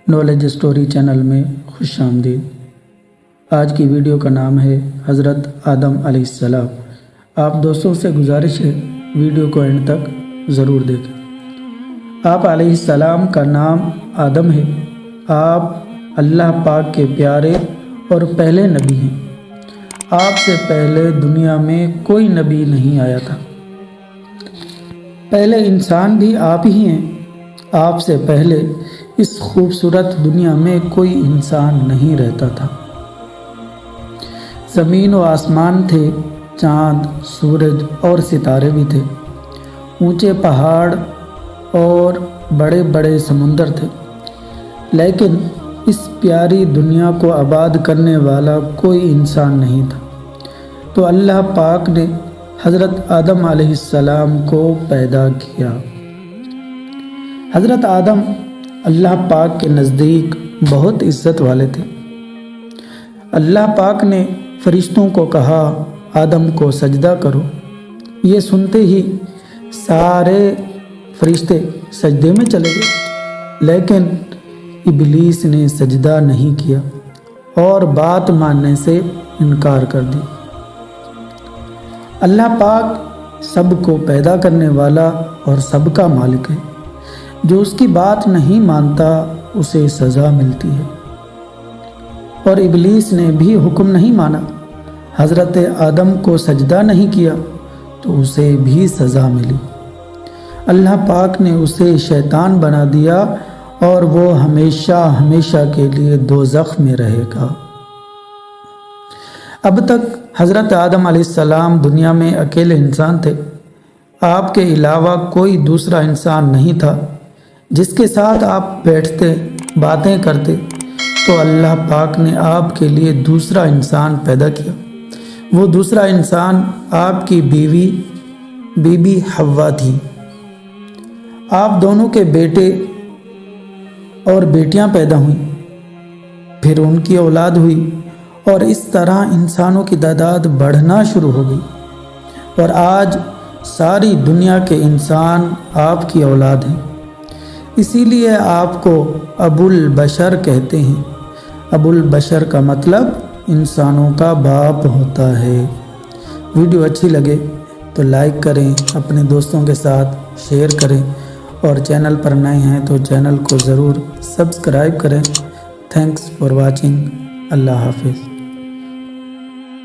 Knowledge story channel میں خوش آمدید۔ آج کی ویڈیو کا نام ہے حضرت آدم علیہ السلام۔ آپ دوستوں سے گزارش ہے ویڈیو کو اینڈ تک ضرور دیکھیں۔ آپ علیہ السلام کا نام آدم ہے۔ آپ اللہ پاک کے پیارے اور پہلے نبی ہیں۔ آپ سے پہلے دنیا میں کوئی نبی نہیں آیا تھا۔ پہلے انسان بھی آپ ہی ہیں۔ آپ سے پہلے اس خوبصورت دنیا میں کوئی انسان نہیں رہتا تھا۔ زمین و آسمان تھے، چاند، سورج اور ستارے بھی تھے، اونچے پہاڑ اور بڑے بڑے سمندر تھے، لیکن اس پیاری دنیا کو آباد کرنے والا کوئی انسان نہیں تھا۔ تو اللہ پاک نے حضرت آدم علیہ السلام کو پیدا کیا۔ حضرت آدم اللہ پاک کے نزدیک بہت عزت والے تھے۔ اللہ پاک نے فرشتوں کو کہا آدم کو سجدہ کرو۔ یہ سنتے ہی سارے فرشتے سجدے میں چلے گئے، لیکن ابلیس نے سجدہ نہیں کیا اور بات ماننے سے انکار کر دی۔ اللہ پاک سب کو پیدا کرنے والا اور سب کا مالک ہے۔ جو اس کی بات نہیں مانتا اسے سزا ملتی ہے، اور ابلیس نے بھی حکم نہیں مانا، حضرت آدم کو سجدہ نہیں کیا تو اسے بھی سزا ملی۔ اللہ پاک نے اسے شیطان بنا دیا اور وہ ہمیشہ ہمیشہ کے لیے دوزخ میں رہے گا۔ اب تک حضرت آدم علیہ السلام دنیا میں اکیلے انسان تھے۔ آپ کے علاوہ کوئی دوسرا انسان نہیں تھا جس کے ساتھ آپ بیٹھتے باتیں کرتے، تو اللہ پاک نے آپ کے لیے دوسرا انسان پیدا کیا۔ وہ دوسرا انسان آپ کی بی بی حوا تھی۔ آپ دونوں کے بیٹے اور بیٹیاں پیدا ہوئیں، پھر ان کی اولاد ہوئی، اور اس طرح انسانوں کی تعداد بڑھنا شروع ہو گئی، اور آج ساری دنیا کے انسان آپ کی اولاد ہیں۔ اسی لیے آپ کو ابو البشر کہتے ہیں۔ ابو البشر کا مطلب انسانوں کا باپ ہوتا ہے۔ ویڈیو اچھی لگے تو لائک کریں، اپنے دوستوں کے ساتھ شیئر کریں، اور چینل پر نئے ہیں تو چینل کو ضرور سبسکرائب کریں۔ Thanks for watching. اللہ حافظ۔